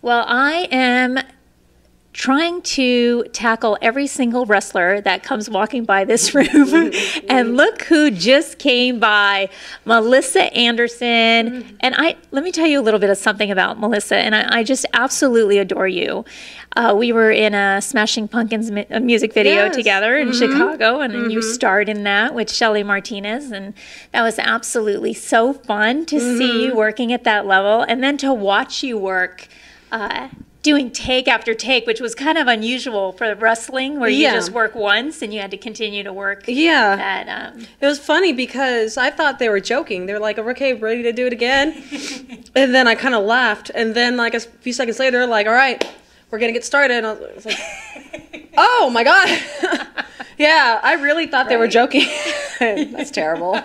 Well, I am trying to tackle every single wrestler that comes walking by this room. And look who just came by, Melissa Anderson. And let me tell you a little bit of something about Melissa, and I just absolutely adore you. We were in a Smashing Pumpkins music video together in Chicago, and you starred in that with Shelly Martinez, and that was absolutely so fun to see you working at that level, and then to watch you work doing take after take, which was kind of unusual for wrestling, where you just work once and you had to continue to work. Yeah. That, it was funny because I thought they were joking. They were like, okay, ready to do it again? And then I kind of laughed. And then like a few seconds later, they're like, all right, we're going to get started. And I was like, oh my God. Yeah, I really thought they were joking. That's terrible.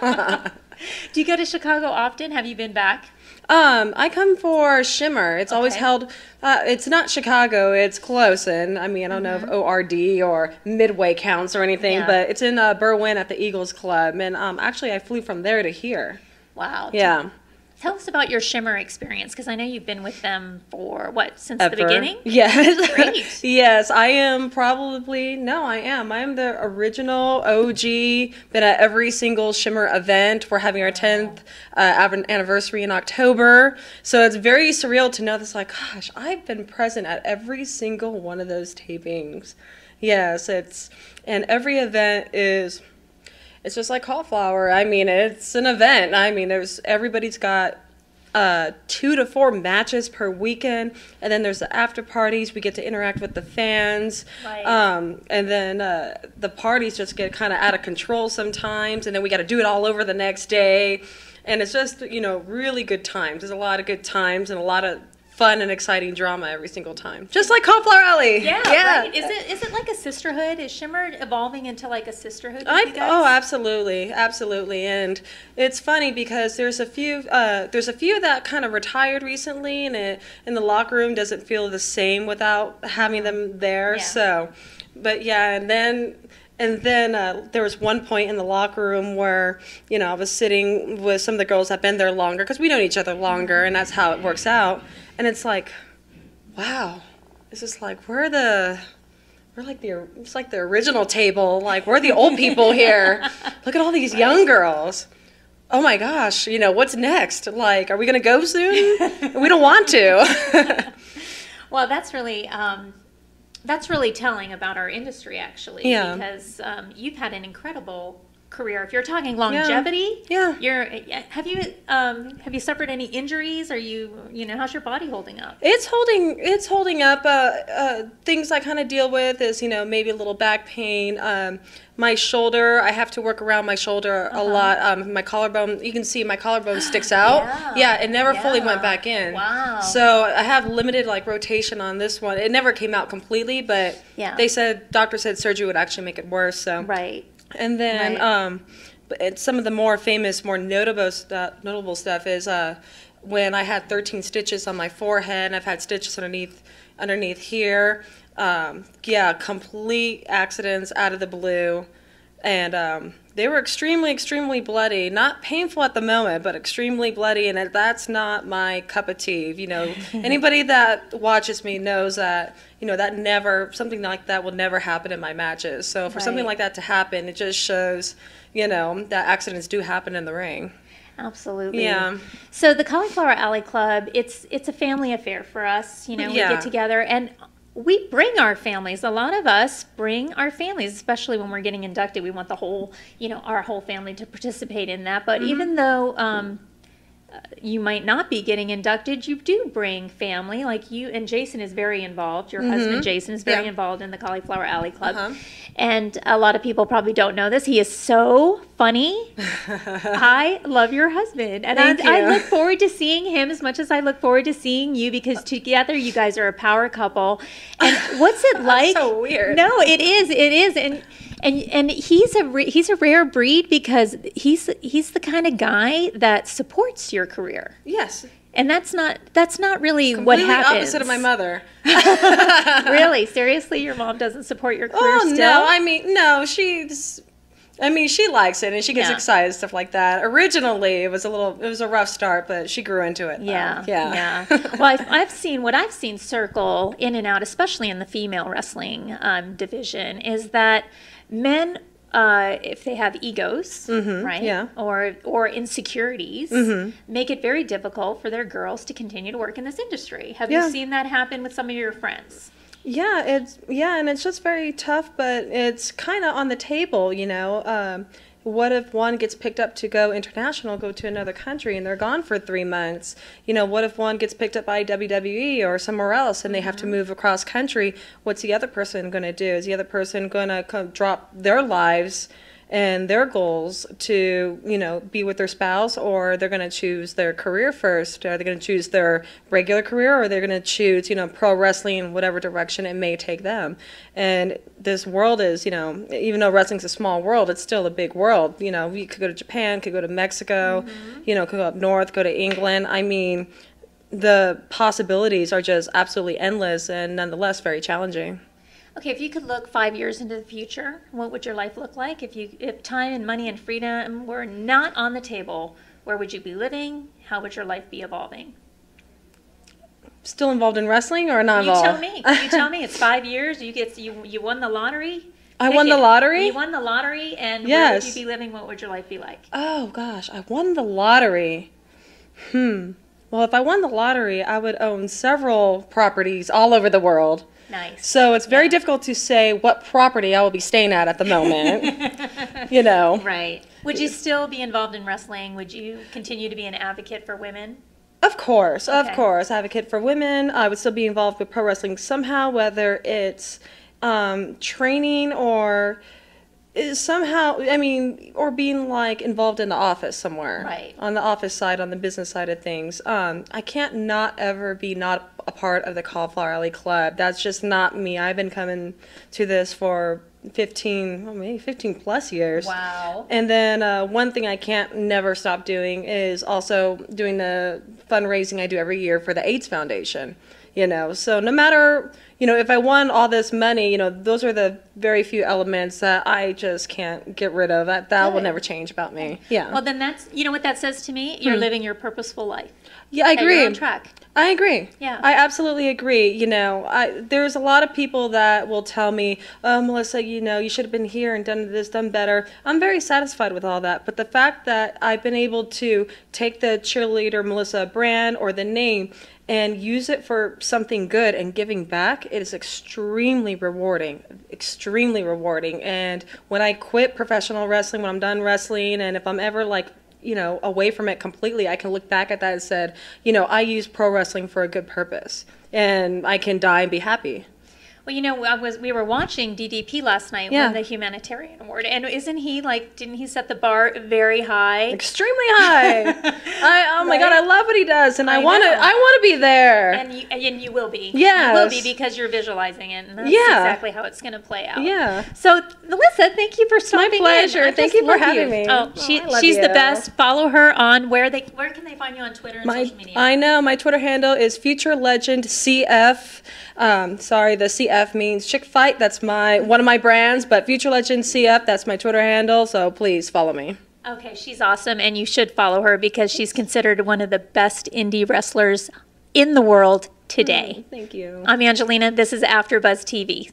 Do you go to Chicago often? Have you been back? I come for Shimmer. It's always held, it's not Chicago, it's close, and I mean, I don't know if ORD or Midway counts or anything, but it's in Berwyn at the Eagles Club, and actually I flew from there to here. Wow. Yeah. Tell us about your Shimmer experience, because I know you've been with them for, what, since the beginning? Yes. Great. Yes, I am I am the original OG, been at every single Shimmer event. We're having our 10th anniversary in October, so it's very surreal to know this, like, gosh, I've been present at every single one of those tapings. Yes, and every event is... It's just like Cauliflower. I mean, it's an event. I mean, everybody's got 2 to 4 matches per weekend, and then there's the after parties. We get to interact with the fans, right. And then the parties just get kind of out of control sometimes, and then we got to do it all over the next day, and it's just, you know, really good times. There's a lot of good times and a lot of fun and exciting drama every single time. Just like Cauliflower Alley. Yeah. Right. Is it like a sisterhood? Is Shimmer evolving into like a sisterhood with you guys? Oh, absolutely. Absolutely. And it's funny because there's a few that kind of retired recently, and the locker room doesn't feel the same without having them there. Yeah. So, but yeah, and then there was one point in the locker room where, you know, I was sitting with some of the girls that have been there longer, because we know each other longer, and that's how it works out. And it's like, wow, it's just like, it's like the original table. Like, we're the old people here. Look at all these young girls. Oh my gosh, you know, what's next? Like, are we going to go soon? We don't want to. Well, that's really telling about our industry, actually. Yeah. Because you've had an incredible career. If you're talking longevity, have you suffered any injuries? Are you know, how's your body holding up? It's holding up. Things I kind of deal with is, you know, maybe a little back pain. My shoulder, I have to work around my shoulder a lot. My collarbone, you can see my collarbone sticks out. Yeah, it never fully went back in. Wow. So I have limited like rotation on this one. It never came out completely, but doctor said surgery would actually make it worse. So right. And then some of the more famous, more notable stuff is when I had 13 stitches on my forehead. I've had stitches underneath here. Complete accidents out of the blue. And they were extremely, extremely bloody. Not painful at the moment, but extremely bloody. And that's not my cup of tea. You know, anybody that watches me knows that, you know, something like that will never happen in my matches. So for something like that to happen, it just shows, you know, that accidents do happen in the ring. Absolutely. Yeah. So the Cauliflower Alley Club, it's a family affair for us. You know, we get together and we bring our families. A lot of us bring our families, especially when we're getting inducted. We want the whole, you know, our whole family to participate in that. But even though you might not be getting inducted, you do bring family. Like you and Jason is very involved. Your husband Jason is very involved in the Cauliflower Alley Club. And a lot of people probably don't know this. He is so funny. I love your husband. And I look forward to seeing him as much as I look forward to seeing you, because together you guys are a power couple. And what's it like? That's so weird. No, it is. And he's a rare breed, because he's the kind of guy that supports your career. Yes. And that's not really completely what happens. Opposite of my mother. Really? Seriously? Your mom doesn't support your career still? No. I mean, no, I mean, she likes it and she gets Yeah. excited, stuff like that. Originally, it was a rough start, but she grew into it. Yeah, Yeah. Well, I've seen circle in and out, especially in the female wrestling division, is that men, if they have egos, right, yeah. or insecurities, make it very difficult for their girls to continue to work in this industry. Have you seen that happen with some of your friends? Yeah, and it's just very tough, but it's kind of on the table, you know. What if one gets picked up to go international, go to another country, and they're gone for 3 months? You know, what if one gets picked up by WWE or somewhere else, and they have to move across country? What's the other person going to do? Is the other person going to drop their lives and their goals to, you know, be with their spouse, or they're going to choose their career first? Are they going to choose their regular career, or they're going to choose, you know, pro wrestling, whatever direction it may take them? And this world is, you know, even though wrestling's a small world, it's still a big world. You know, you could go to Japan, could go to Mexico, you know, could go up north, go to England. I mean, the possibilities are just absolutely endless and nonetheless very challenging. Okay, if you could look 5 years into the future, what would your life look like? If time and money and freedom were not on the table, where would you be living? How would your life be evolving? Still involved in wrestling or not involved? You tell me. You tell me. It's 5 years. You won the lottery. I won the lottery? You won the lottery, and Yes. where would you be living? What would your life be like? Oh gosh, I won the lottery. Well, if I won the lottery, I would own several properties all over the world. Nice. So it's very difficult to say what property I will be staying at the moment. You know. Right. Would you still be involved in wrestling? Would you continue to be an advocate for women? Of course, Okay. of course. Advocate for women. I would still be involved with pro wrestling somehow, whether it's training or somehow, I mean, or being like involved in the office somewhere. Right. On the office side, on the business side of things. I can't not ever be not a part of the Cauliflower Alley Club. That's just not me. I've been coming to this for 15 plus years. Wow. And then one thing I can't never stop doing is also doing the fundraising I do every year for the AIDS Foundation. You know, so no matter, you know, if I won all this money, you know, those are the very few elements that I just can't get rid of. That will never change about me. Yeah. Well, then that's, you know what that says to me? You're living your purposeful life. Yeah, I agree. You're on track. I agree. Yeah. I absolutely agree. You know, there's a lot of people that will tell me, oh, Melissa, you know, you should have been here and done this, done better. I'm very satisfied with all that. But the fact that I've been able to take the Cheerleader Melissa brand or the name and use it for something good and giving back, it is extremely rewarding. Extremely rewarding. And when I quit professional wrestling, when I'm done wrestling, and if I'm ever like, you know, away from it completely, I can look back at that and said, you know, I used pro wrestling for a good purpose, and I can die and be happy. Well, you know, we were watching DDP last night win the humanitarian award, and didn't he set the bar very high? Extremely high. Oh my God, I love what he does, and I want to be there. And you will be. Yes. You will be, because you're visualizing it, and that's exactly how it's going to play out. Yeah. So, Melissa, thank you for stopping in. My pleasure. I Thank just you for love having me. Oh, I love she's you. the best. Follow her on where can they find you on Twitter and social media? I know my Twitter handle is Future Legend CF. Sorry, the CF means Chick Fight. That's one of my brands, but Future Legend CF, that's my Twitter handle, so please follow me. Okay, she's awesome, and you should follow her because she's considered one of the best indie wrestlers in the world today. Thank you. I'm Angelina. This is AfterBuzz TV.